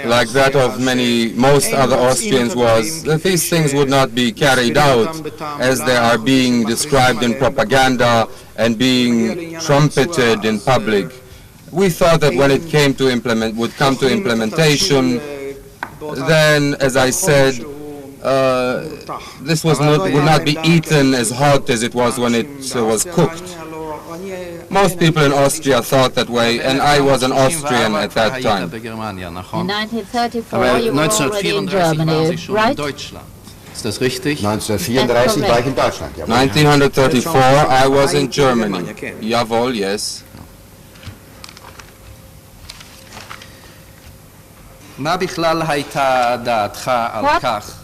Like that of most other Austrians, was that these things would not be carried out as they are being described in propaganda and being trumpeted in public. We thought that when it would come to implementation, then, as I said, this would not be eaten as hot as it was when it was cooked. Most people in Austria thought that way, and I was an Austrian at that time. In 1934 you were already in Germany, right? Ist das richtig? 1934 war ich in Deutschland. 1934 I was in Germany. Jawohl, yes. What,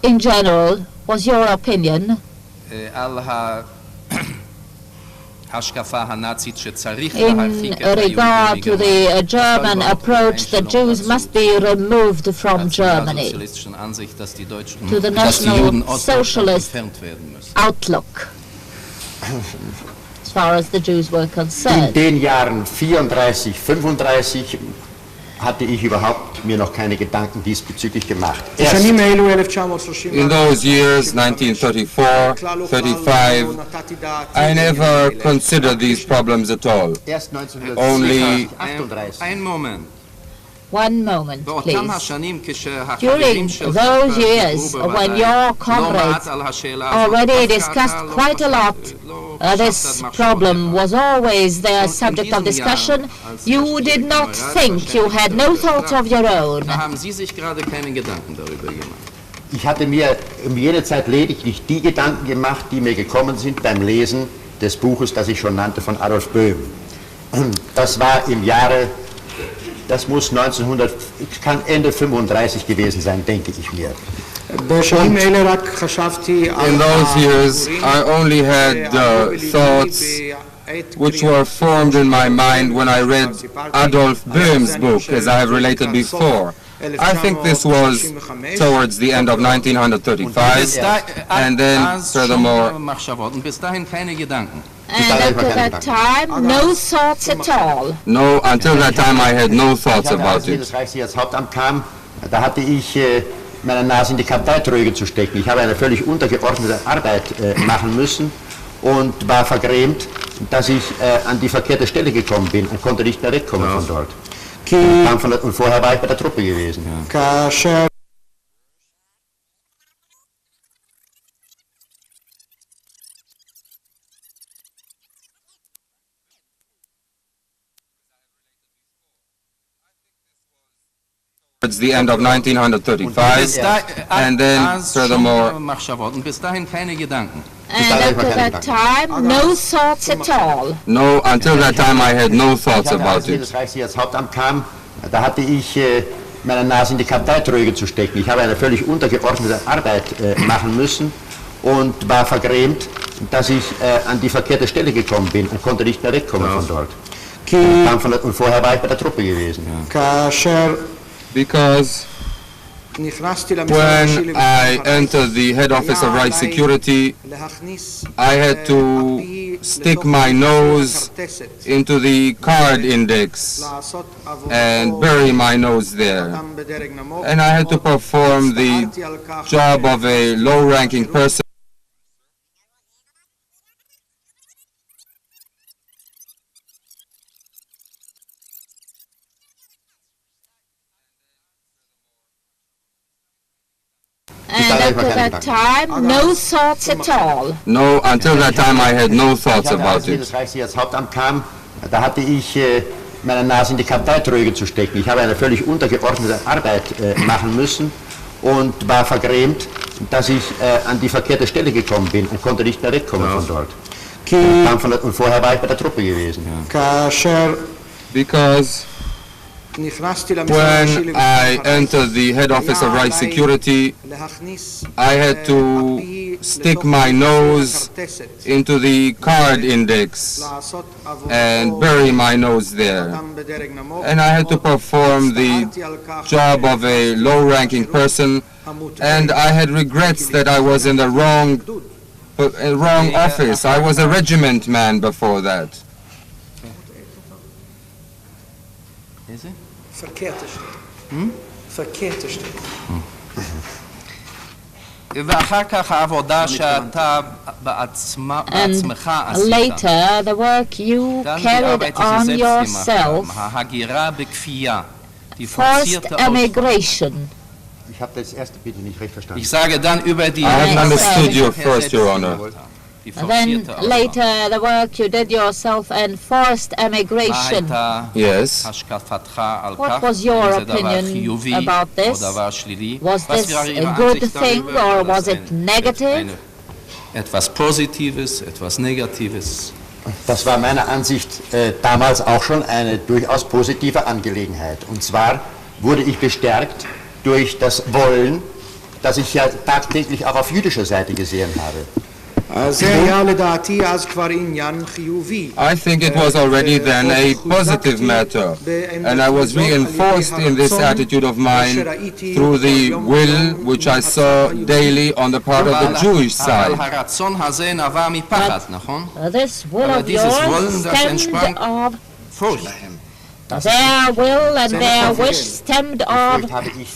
in general, was your opinion in regard to the German approach that Jews must be removed from Germany, to the National Socialist outlook, as far as the Jews were concerned? In den Jahren 34, 35 hatte ich überhaupt mir noch keine Gedanken diesbezüglich gemacht. In those years, 1934, 35, I never considered these problems at all. Only one moment, please. During those years when your comrades already discussed quite a lot, this problem was always the subject of discussion, you did not think, you had no thoughts of your own. Ich hatte mir um jene Zeit lediglich die Gedanken gemacht, die mir gekommen sind beim Lesen des Buches, das ich schon nannte, von Adolf Böhm. Das war im Jahre, das muss kann Ende 35 gewesen sein, denke ich mir. In those years, I only had thoughts which were formed in my mind when I read Adolf Böhm's book, as I have related before. I think this was towards the end of 1935, and then furthermore, And until that time, no thoughts at all? No, until that time I had no thoughts about it. Als ich als Hauptamt kam, da hatte ich meine Nase in die Karteitröge zu stecken. Ich habe eine völlig untergeordnete Arbeit machen müssen und war vergrämt, dass ich an die verkehrte Stelle gekommen bin und konnte nicht mehr wegkommen von dort. Und vorher war ich bei der Truppe gewesen. Towards the end of 1935, and then furthermore, And until that time, no thoughts at all? No, until that time I had no thoughts about it. Als ich als Hauptamt kam, da hatte ich meine Nase in die Karteitröge zu stecken. Ich habe eine völlig untergeordnete Arbeit machen müssen und war vergrämt, dass ich an die verkehrte Stelle gekommen bin und konnte nicht mehr wegkommen von dort. Und vorher war ich bei der Truppe gewesen. Because when I entered the head office of Reich Security, I had to stick my nose into the card index and bury my nose there. And I had to perform the job of a low-ranking person. And until that time, no thoughts at all? No, until that time I had no thoughts about it. Als ich als Hauptamt kam, da hatte ich meine Nase in die Karteitröge zu stecken. Ich habe eine völlig untergeordnete Arbeit machen müssen und war vergrämt, dass ich an die verkehrte Stelle gekommen bin und konnte nicht mehr wegkommen von dort. Und vorher war ich bei der Truppe gewesen. Because when I entered the head office of Reich Security, I had to stick my nose into the card index and bury my nose there. And I had to perform the job of a low-ranking person, and I had regrets that I was in the wrong office. I was a regiment man before that. איזה? verkeerte stuk. verkeerte stuk. ואחר כך העבודה שאתה בעצמך עשית. Later, the work you carried on yourself, ההגירה בכפייה. forced emigration. Ich habe das erste bitte nicht recht verstanden. Ich sage dann über die... I haven't understood you first, Your Honor. And then later, the work you did yourself and forced emigration. Yes. What was your opinion about this? Was this a good thing or was it negative? Etwas Positives, etwas Negatives. Das war meiner Ansicht damals auch schon eine durchaus positive Angelegenheit. Und zwar wurde ich bestärkt durch das Wollen, das ich ja tagtäglich auch auf jüdischer Seite gesehen habe. I think it was already then a positive matter, and I was reinforced in this attitude of mine through the will which I saw daily on the part of the Jewish side. This will of yours stemmed of their will and their wish stemmed of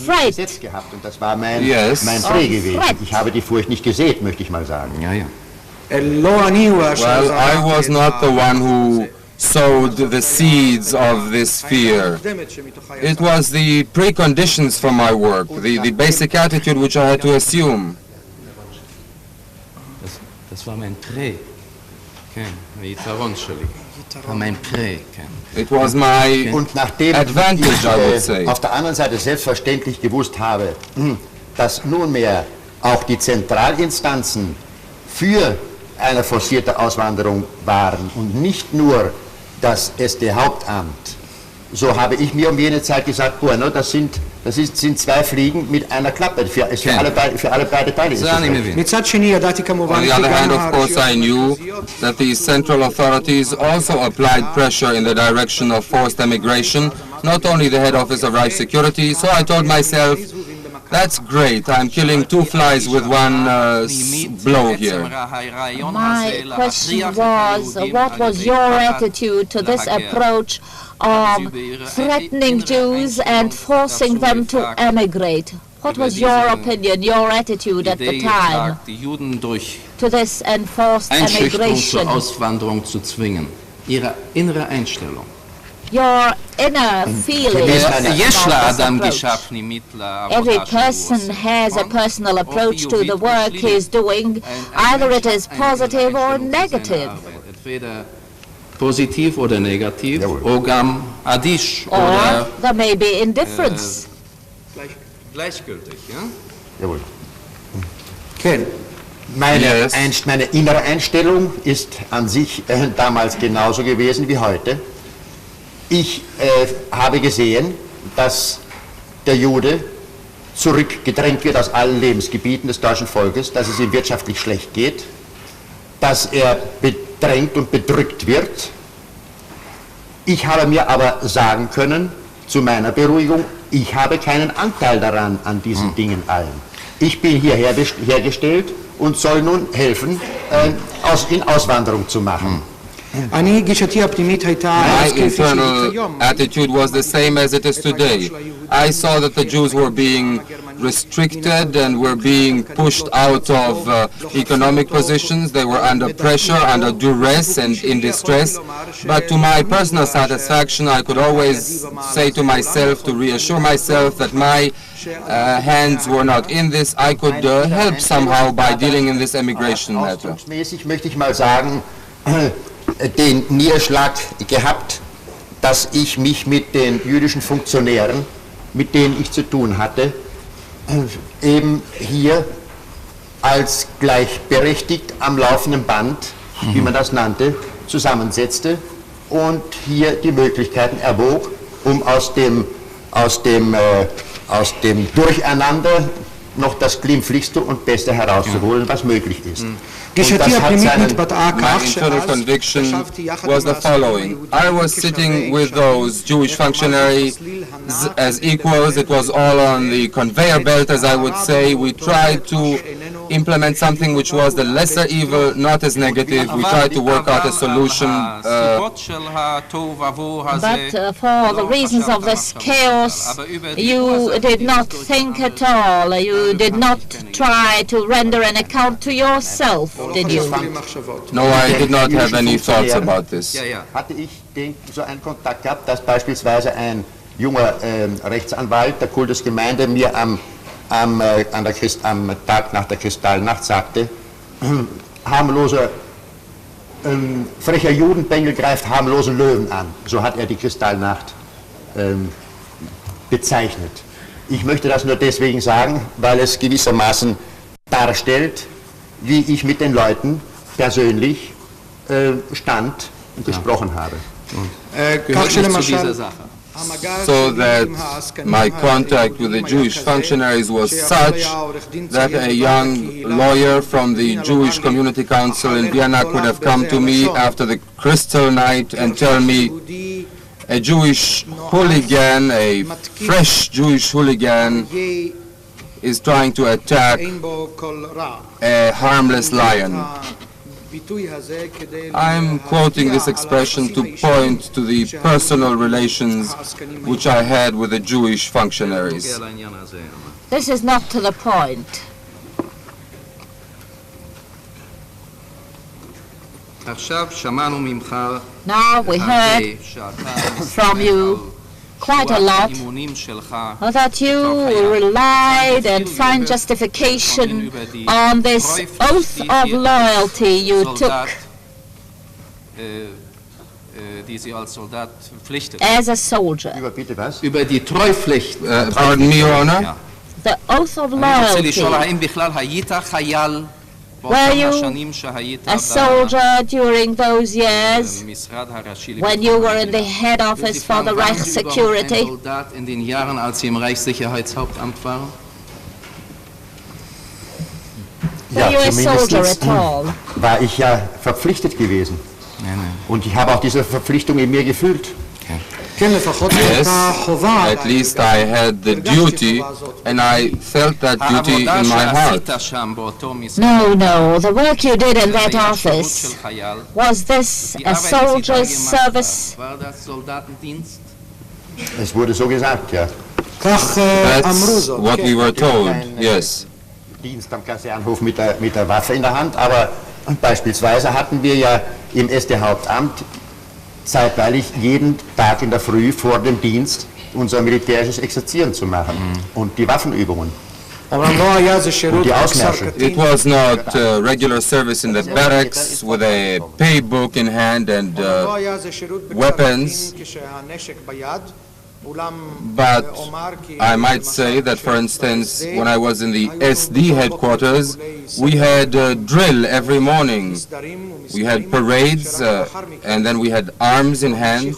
fright. Yes. Mein Dreh gewesen. Ich habe die Furcht nicht gesät, möchte ich mal sagen. Ja, ja. Well, I was not the one who sowed the seeds of this fear. It was the preconditions for my work, the basic attitude which I had to assume. Das war mein Prä. כן, היתרון שלי. mein Prä. It was my advantage, I would say. Auf der anderen Seite selbstverständlich gewusst habe, dass nunmehr auch die Zentralinstanzen für eine forcierte Auswanderung waren und nicht nur das SD-Hauptamt. So habe ich mir um jene Zeit gesagt, bueno, das sind zwei Fliegen mit einer Klappe, für alle beide Teile. On the other hand, of course, I knew that the central authorities also applied pressure in the direction of forced emigration, not only the head office of Reich Security, so I told myself, that's great, I'm killing two flies with one blow here. My question was, what was your attitude to this approach of threatening Jews and forcing them to emigrate? What was your opinion, your attitude at the time to this enforced emigration? Auswanderung zu zwingen. Ihre innere Einstellung. Your inner feeling. Every person has a personal approach to the work he is doing. Either it is positive or negative. Positiv oder negativ, ogam adish. Or there may be indifference. Gleichgültig, ja? Jawohl. Okay. Meine innere Einstellung ist an sich damals genauso gewesen wie heute. Ich habe gesehen, dass der Jude zurückgedrängt wird aus allen Lebensgebieten des deutschen Volkes, dass es ihm wirtschaftlich schlecht geht, dass er bedrängt und bedrückt wird. Ich habe mir aber sagen können, zu meiner Beruhigung, ich habe keinen Anteil daran, an diesen Dingen allen. Ich bin hierher hergestellt und soll nun helfen, in Auswanderung zu machen. My internal attitude was the same as it is today. I saw that the Jews were being restricted and were being pushed out of economic positions. They were under pressure, under duress and in distress. But to my personal satisfaction, I could always say to myself, to reassure myself that my hands were not in this. I could help somehow by dealing in this emigration matter. Ausdrucksmäßig möchte ich mal sagen, den Niederschlag gehabt, dass ich mich mit den jüdischen Funktionären, mit denen ich zu tun hatte, eben hier als gleichberechtigt am laufenden Band, wie man das nannte, zusammensetzte und hier die Möglichkeiten erwog, um aus dem Durcheinander noch das glimpflichste und Beste herauszuholen, was möglich ist. My internal conviction was the following. I was sitting with those Jewish functionaries as equals. It was all on the conveyor belt, as I would say. We tried to implement something which was the lesser evil, not as negative. We tried to work out a solution. But for the reasons of this chaos, you did not think at all. You did not try to render an account to yourself, did you? No, I did not have any thoughts about this. Hatte ich so einen Kontakt gehabt, dass beispielsweise ein junger Rechtsanwalt der Kultusgemeinde mir am Tag nach der Kristallnacht sagte, harmloser, frecher Judenbengel greift harmlosen Löwen an. So hat er die Kristallnacht bezeichnet. Ich möchte das nur deswegen sagen, weil es gewissermaßen darstellt, wie ich mit den Leuten persönlich stand und gesprochen habe. So that my contact with the Jewish functionaries was such that a young lawyer from the Jewish Community Council in Vienna could have come to me after the Crystal Night and tell me a Jewish hooligan, a fresh Jewish hooligan, is trying to attack a harmless lion. I'm quoting this expression to point to the personal relations which I had with the Jewish functionaries. This is not to the point. Now we heard from you quite a lot that you relied and find justification on this oath of loyalty you took as a soldier. Über die Treupflicht. Pardon me, Your Honor? The oath of loyalty. Were you a soldier during those years when you were in the head office for the Reich Security? In den Jahren, als Sie im Reichssicherheitshauptamt waren? Were you a soldier at all? War ich ja verpflichtet gewesen. Und ich habe auch diese Verpflichtung in mir gefühlt. Yes, at least I had the duty, and I felt that duty in my heart. No, the work you did in that office, was this a soldier's service? Es wurde so gesagt, ja. That's what we were told, yes. Dienst am Kasernhof mit der Waffe in der Hand, aber beispielsweise hatten wir ja im SD Hauptamt zeitweilig jeden Tag in der Früh vor dem Dienst unser militärisches Exerzieren zu machen und die Waffenübungen. Und die Ausmärsche. It was not regular service in the barracks with a pay book in hand and weapons. But I might say that, for instance, when I was in the SD headquarters, we had drill every morning. We had parades, and then we had arms in hand.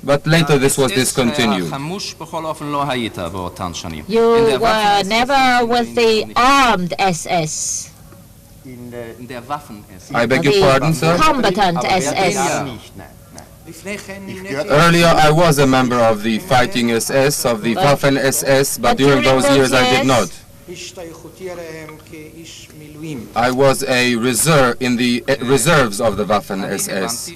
But later this was discontinued. You were never with the armed SS. I beg your pardon, sir? Combatant SS. Earlier I was a member of the fighting SS, of the Waffen SS, but during those years I did not. I was a reserve in the reserves of the Waffen SS.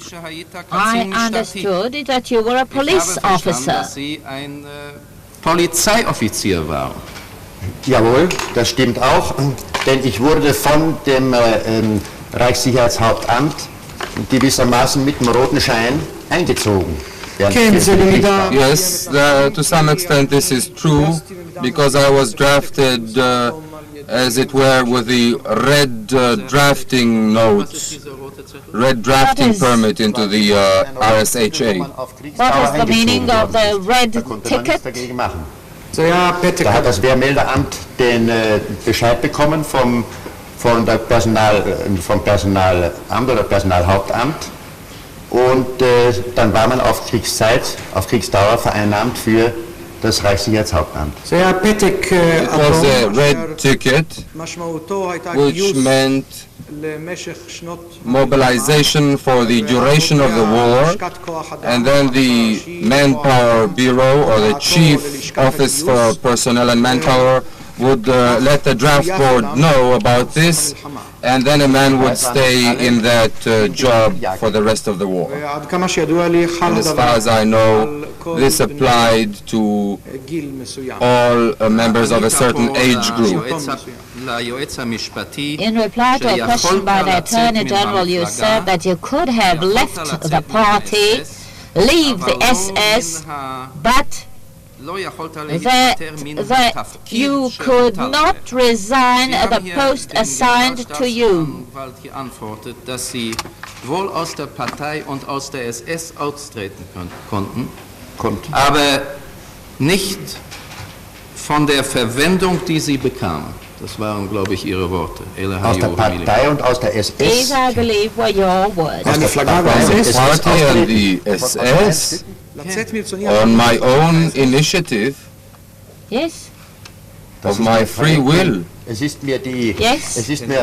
I understood that you were a police officer. Polizeioffizier war. Jawohl, das stimmt auch, denn ich wurde von dem Reichssicherheitshauptamt gewissermaßen mit dem roten Schein eingezogen. Yes, to some extent this is true, because I was drafted, as it were, with the red drafting note, red drafting permit into the RSHA. What is the meaning of the red ticket? Da hat das Wehrmeldeamt den Bescheid bekommen vom Personalamt oder Personalhauptamt, und dann war man auf Kriegszeit, auf Kriegsdauer vereinnahmt für das Reichssicherheitshauptamt. It was a red ticket, which meant mobilization for the duration of the war, and then the Manpower Bureau, or the Chief Office for Personnel and Manpower, would let the draft board know about this, and then a man would stay in that job for the rest of the war. And as far as I know, this applied to all members of a certain age group. In reply to a question by the Attorney General, you said that you could have left the party, leave the SS, but that you could not resign the post assigned to you. Dass sie wohl aus der Partei und aus der SS austreten konnten, aber nicht von der Verwendung, die sie bekamen. Das waren, glaube ich, Ihre Worte. Aus der Partei und aus der SS? These, I believe, were your words. Aus der Party and the SS? On my own initiative? Yes. Of my free will? Es ist mir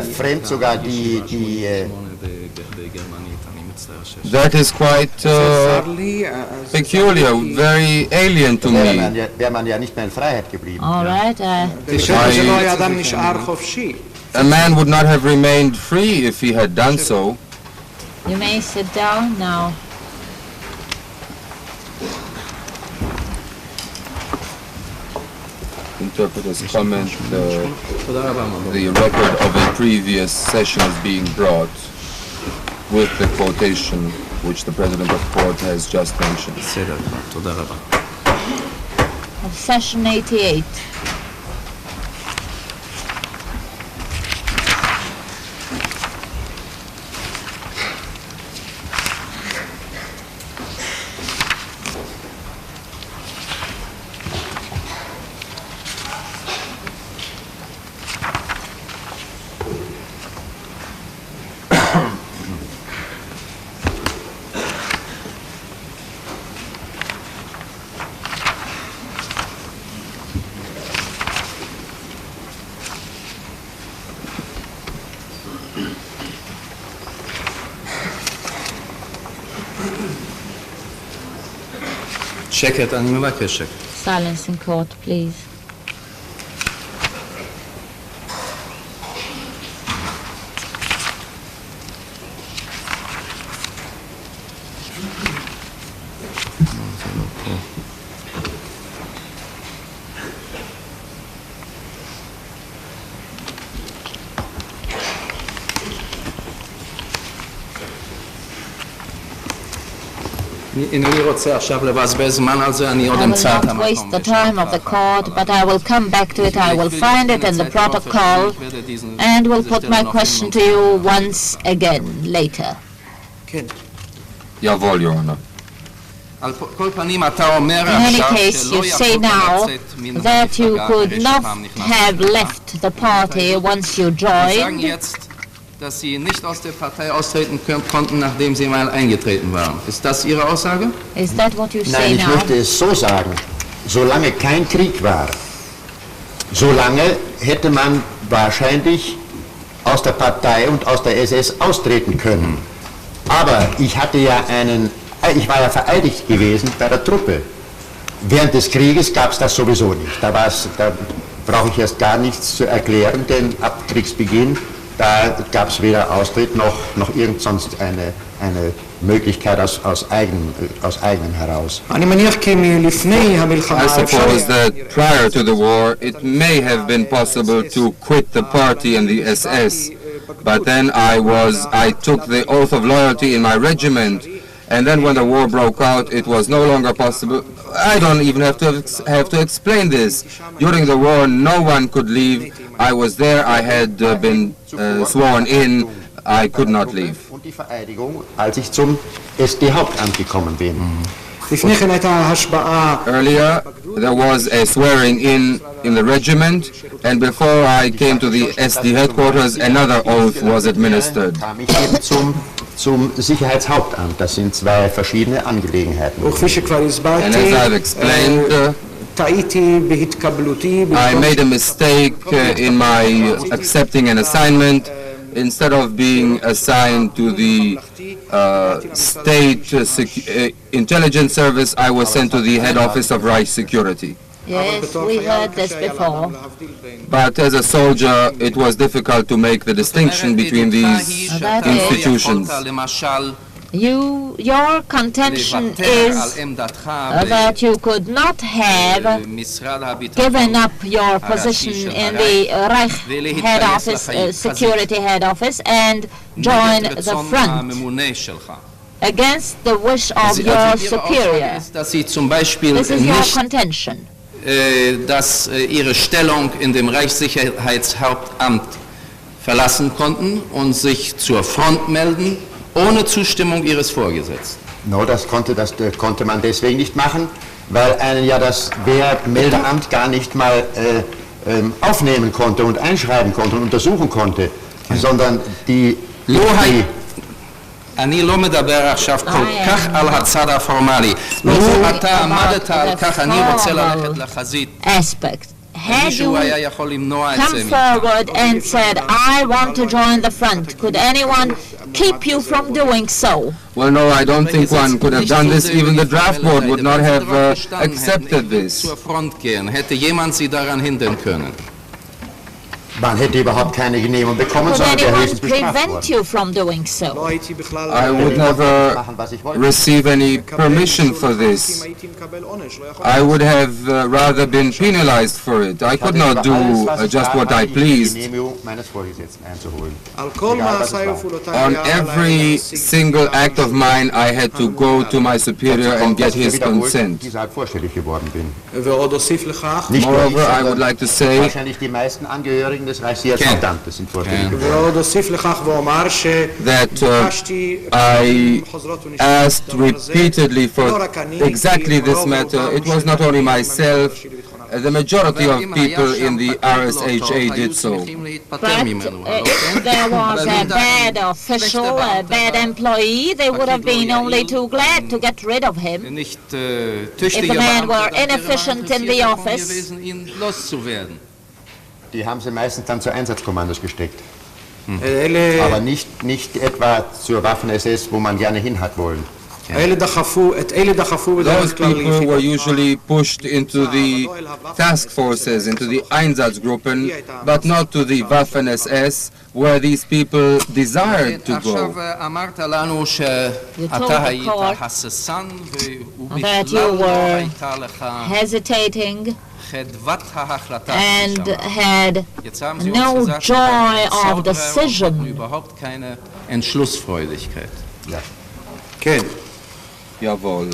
fremd sogar die That is quite peculiar, very alien to me. Wäre man ja nicht mehr in Freiheit geblieben. All right. A man would not have remained free if he had done so. You may sit down now. Interpreters comment the record of a previous session is being brought with the quotation which the President of Court has just mentioned. Of session 88. Silence in court, please. I will not waste the time of the court, but I will come back to it. I will find it in the protocol and will put my question to you once again later. Jawohl, Your Honor. In any case, you say now that you could not have left the party once you joined. Dass Sie nicht aus der Partei austreten konnten, nachdem Sie mal eingetreten waren. Ist das Ihre Aussage? Is that what you say Nein, ich möchte es so sagen. Solange kein Krieg war, solange hätte man wahrscheinlich aus der Partei und aus der SS austreten können. Aber ich war ja vereidigt gewesen bei der Truppe. Während des Krieges gab es das sowieso nicht. Da brauche ich erst gar nichts zu erklären, denn ab Kriegsbeginn da gab es weder Austritt noch irgend sonst eine Möglichkeit aus eigenem heraus. I suppose that prior to the war it may have been possible to quit the party and the SS, but then I took the oath of loyalty in my regiment, and then when the war broke out it was no longer possible. I don't even have to explain this. During the war no one could leave. I was there, I had been sworn in, I could not leave. Und die Vereidigung, als ich zum SD-Hauptamt gekommen bin. Earlier, there was a swearing in the regiment, and before I came to the SD headquarters, another oath was administered. Kam ich eben zum Sicherheitshauptamt. Das sind zwei verschiedene Angelegenheiten. And as I've explained, I made a mistake in my accepting an assignment. Instead of being assigned to the State Intelligence Service, I was sent to the head office of Reich Security. Yes, we heard this before. But as a soldier, it was difficult to make the distinction between these institutions. Your contention is that you could not have given up your position in the Reich head office, security head office, and join the front against the wish of your superior. This is your contention. Dass ihre Stellung in dem Reichssicherheitshauptamt verlassen konnten und sich zur Front melden, ohne Zustimmung ihres Vorgesetzten. No, das konnte man deswegen nicht machen, weil einen ja das Wehrmeldeamt gar nicht mal aufnehmen konnte und einschreiben konnte und untersuchen konnte, sondern die... אני לא מדבר עכשיו כל כך על הצד הפורמלי. לו אתה עמדת על כך, אני רוצה ללכת לחזית. Had you come forward and said, I want to join the front, could anyone keep you from doing so? Well, no, I don't think one could have done this. Even the draft board would not have accepted this. Hätte jemand sie daran hindern können? Man hätte überhaupt keine Genehmigung bekommen, sondern der höchstens bestraft worden. I would never receive any permission for this. I would have rather been penalized for it. I could not do just what I pleased. On every single act of mine, I had to go to my superior and get his consent. Moreover, I would like to say that I asked repeatedly for exactly this matter. It was not only myself, the majority of people in the RSHA did so. But if there was a bad official, a bad employee, they would have been only too glad to get rid of him. If the man were inefficient in the office, die haben sie meistens dann zu Einsatzkommandos gesteckt. Aber nicht etwa zur Waffen-SS, wo man gerne hin hat wollen. Those people were usually pushed into the task forces, into the Einsatzgruppen, but not to the Waffen-SS, where these people desired to go. you told the court that you were hesitating and had no joy of decision. Jawohl.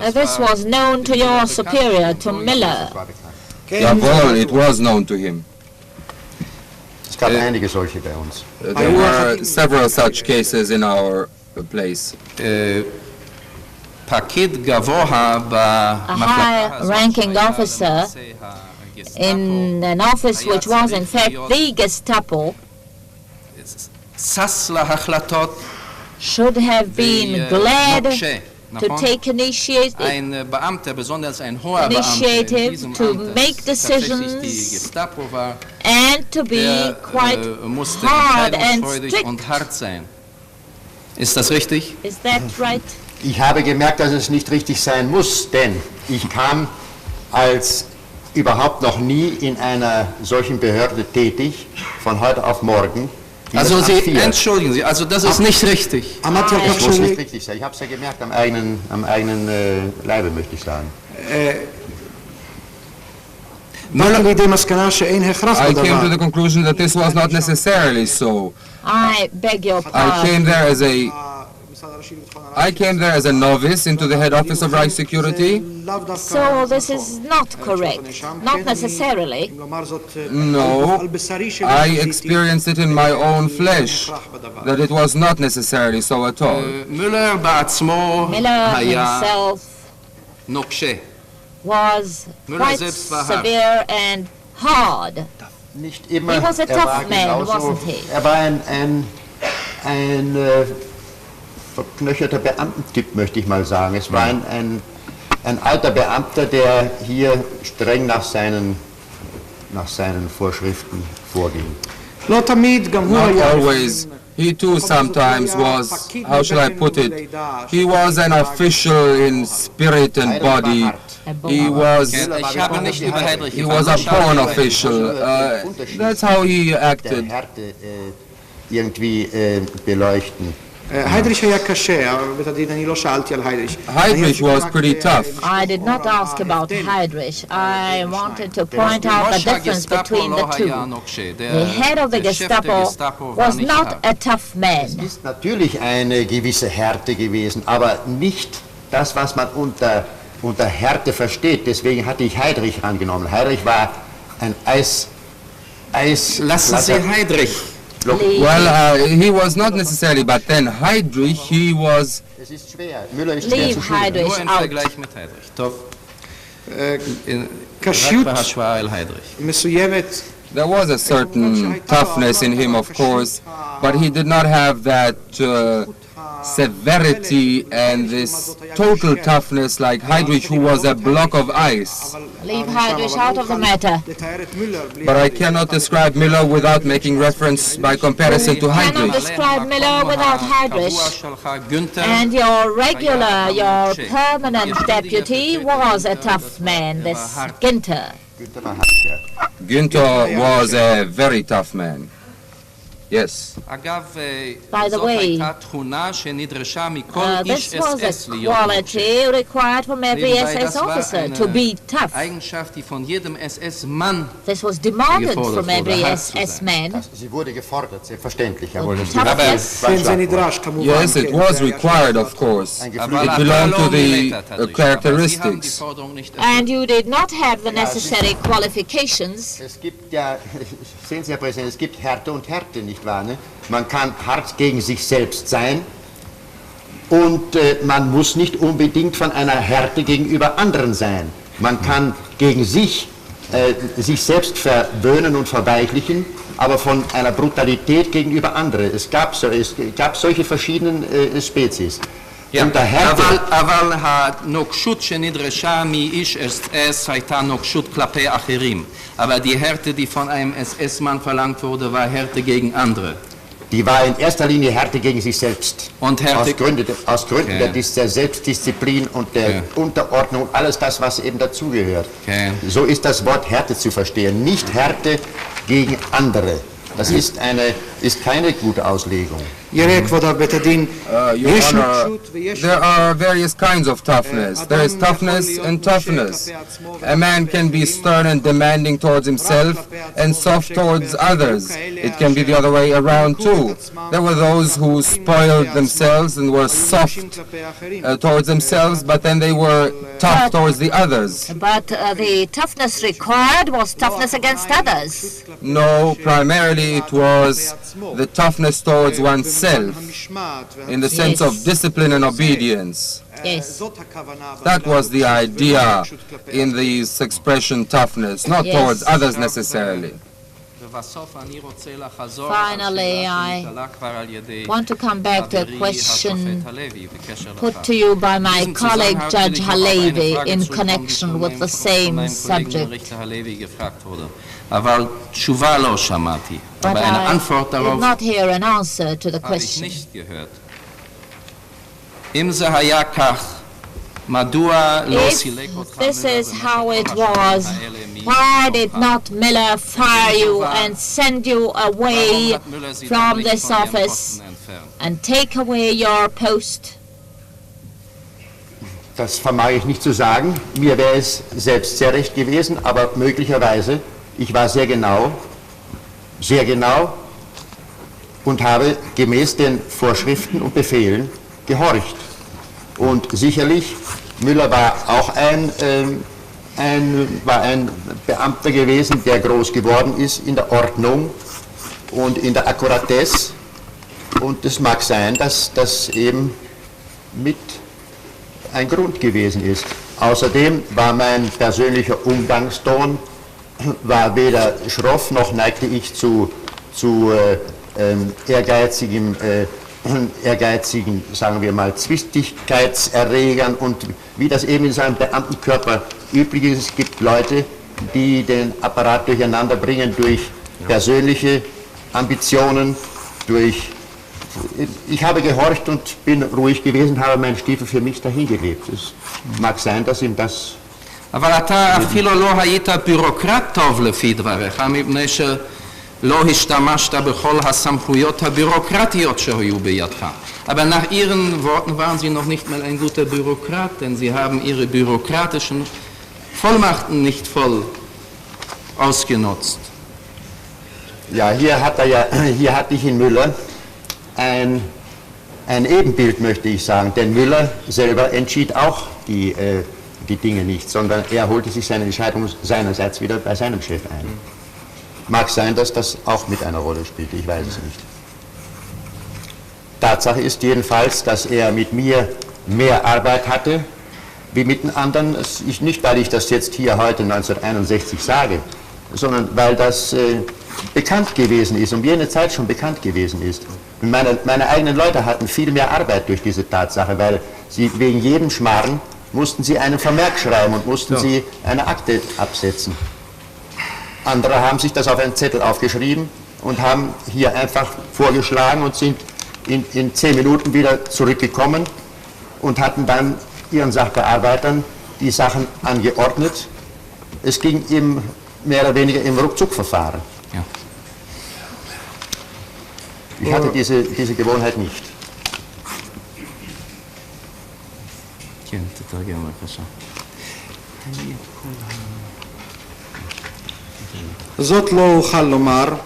And this was known to your superior, to Mueller. Jawohl, it was known to him. Es gab einige solche bei uns. There were several such cases in our place. A high-ranking officer in an office which was in fact the Gestapo should have been glad to take initiative to make decisions and to be quite hard and strict. Ist das richtig? Is that right? Ich habe gemerkt, dass es nicht richtig sein muss, denn ich kam als überhaupt noch nie in einer solchen Behörde tätig, von heute auf morgen. Also entschuldigen Sie, also das ist nicht richtig. Das muss nicht richtig sein. Ich habe es ja gemerkt, am eigenen Leibe, möchte ich sagen. I came to the conclusion that this was not necessarily so. I beg your pardon. I came there as a novice into the head office of Reich Security. So this is not correct, not necessarily. No, I experienced it in my own flesh, that it was not necessarily so at all. Mueller himself was quite severe and hard. Nicht immer. He was a tough man, wasn't he? War ein verknöcherter Beamtentyp, möchte ich mal sagen. Es war ein alter Beamter, der hier streng nach seinen Vorschriften vorging. Not always. He too sometimes was, how shall I put it, he was an official in spirit and body. He was a pawn official. That's how he acted. Heinrich was pretty tough. I did not ask about Heinrich. I wanted to point out the difference between the two. The head of the Gestapo was not a tough man. Es ist natürlich eine gewisse Härte gewesen, aber nicht das, was man unter Härte versteht. Deswegen hatte ich Heinrich angenommen. Heinrich war ein Lassen Sie Heinrich. Well, he was not necessarily, but then Heinrich, he was... Es ist schwer. Müller ist schwer Leave zu schreiben. Heinrich Nur im out. Vergleich mit Heinrich. טוב. קשיות רק בהשוואה אל היידריך. מסוימת. There was a certain toughness in him, of course, but he did not have that severity and this total toughness like Heinrich, who was a block of ice. Leave Heinrich out of the matter. But I cannot describe Mueller without making reference by comparison to Cannot Heinrich. describe Mueller without Heinrich. And your regular, your permanent deputy was a tough man, this Guenther. Guenther was a very tough man. Yes. By the way, this was a quality required from every SS officer, to be tough. This was demanded from every SS man. Sie wurde gefordert, selbstverständlich. Toughness. Yes, it was required, of course. It belonged to the characteristics. And you did not have the necessary qualifications. Es gibt ja, sehen Sie, Herr Präsident, es gibt Härte und Härte, nicht wahr? Ne? Man kann hart gegen sich selbst sein und man muss nicht unbedingt von einer Härte gegenüber anderen sein. Man kann gegen sich selbst verwöhnen und verweichlichen, aber von einer Brutalität gegenüber anderen. Es gab solche verschiedenen Spezies. אבל הנוקשות שנדרשה מאיש SS הייתה נוקשות כלפי אחרים. Aber die Härte, die von einem SS-Mann verlangt wurde, war Härte gegen andere. Die war in erster Linie Härte gegen sich selbst. Und Härte aus Gründen der Selbstdisziplin und der Unterordnung, alles das, was eben dazugehört. So ist das Wort Härte zu verstehen. Nicht Härte gegen andere. Das ist keine gute Auslegung. Your Honor, there are various kinds of toughness. There is toughness and toughness. A man can be stern and demanding towards himself and soft towards others. It can be the other way around too. There were those who spoiled themselves and were soft towards themselves, but then they were tough towards the others. But the toughness required was toughness against others. No, primarily it was the toughness towards oneself, in the sense of discipline and obedience. Yes. That was the idea in this expression toughness, not towards others necessarily. Finally, I want to come back to a question put to you by my colleague Judge Halevi in connection with the same subject. But I did not hear an answer to the question. If this is how it was, why did not Mueller fire you and send you away from this office and take away your post? Das vermag ich nicht zu sagen. Mir wäre es selbst sehr recht gewesen, aber möglicherweise, ich war sehr genau und habe gemäß den Vorschriften und Befehlen gehorcht. Und sicherlich, Mueller war auch ein Beamter gewesen, der groß geworden ist in der Ordnung und in der Akkuratesse. Und es mag sein, dass das eben mit ein Grund gewesen ist. Außerdem war mein persönlicher Umgangston war weder schroff, noch neigte ich zu ehrgeizigen, sagen wir mal, Zwistigkeitserregern und wie das eben in so einem Beamtenkörper üblich ist. Es gibt Leute, die den Apparat durcheinander bringen durch persönliche Ambitionen, ich habe gehorcht und bin ruhig gewesen, habe meinen Stiefel für mich dahingelebt. Es mag sein, dass ihm das... אבל אתה אפילו לא היית בירוקרט טוב לפי דבריך, מפני שלא השתמשת בכל הסמכויות הבירוקרטיות שהיו בידך. Aber nach Ihren Worten waren Sie noch nicht mal ein guter Bürokrat, denn Sie haben Ihre bürokratischen Vollmachten nicht voll ausgenutzt. Ja, hier hatte ich in Müller ein Ebenbild, möchte ich sagen, denn Müller selber entschied auch die Dinge nicht, sondern er holte sich seine Entscheidung seinerseits wieder bei seinem Chef ein. Mag sein, dass das auch mit einer Rolle spielt, ich weiß es nicht. Tatsache ist jedenfalls, dass er mit mir mehr Arbeit hatte wie mit den anderen. Nicht, weil ich das jetzt hier heute 1961 sage, sondern weil das bekannt gewesen ist, um jene Zeit schon bekannt gewesen ist. Meine eigenen Leute hatten viel mehr Arbeit durch diese Tatsache, weil sie wegen jedem Schmarrn mussten sie einen Vermerk schreiben und mussten sie eine Akte absetzen. Andere haben sich das auf einen Zettel aufgeschrieben und haben hier einfach vorgeschlagen und sind in 10 Minuten wieder zurückgekommen und hatten dann ihren Sachbearbeitern die Sachen angeordnet. Es ging mehr oder weniger im Ruckzuckverfahren. Ja. Ich hatte diese Gewohnheit nicht.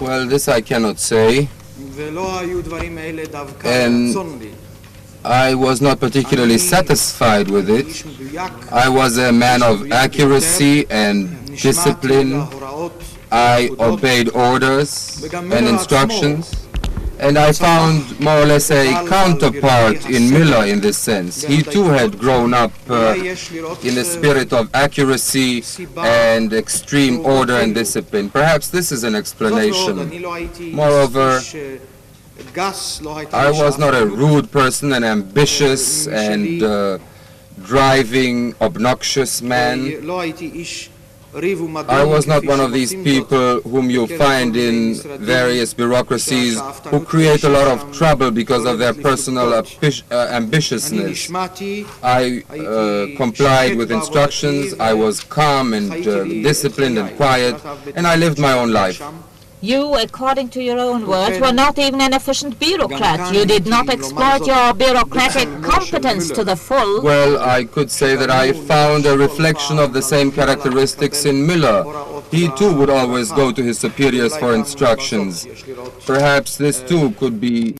Well, this I cannot say, and I was not particularly satisfied with it. I was a man of accuracy and discipline. I obeyed orders and instructions, and I found more or less a counterpart in Mueller in this sense. He too had grown up in a spirit of accuracy and extreme order and discipline. Perhaps this is an explanation. Moreover, I was not a rude person, an ambitious and driving, obnoxious man. I was not one of these people whom you find in various bureaucracies who create a lot of trouble because of their personal ambitiousness. I complied with instructions, I was calm and disciplined and quiet, and I lived my own life. You, according to your own words, were not even an efficient bureaucrat. You did not exploit your bureaucratic competence to the full. Well, I could say that I found a reflection of the same characteristics in Mueller. He too would always go to his superiors for instructions. Perhaps this too could be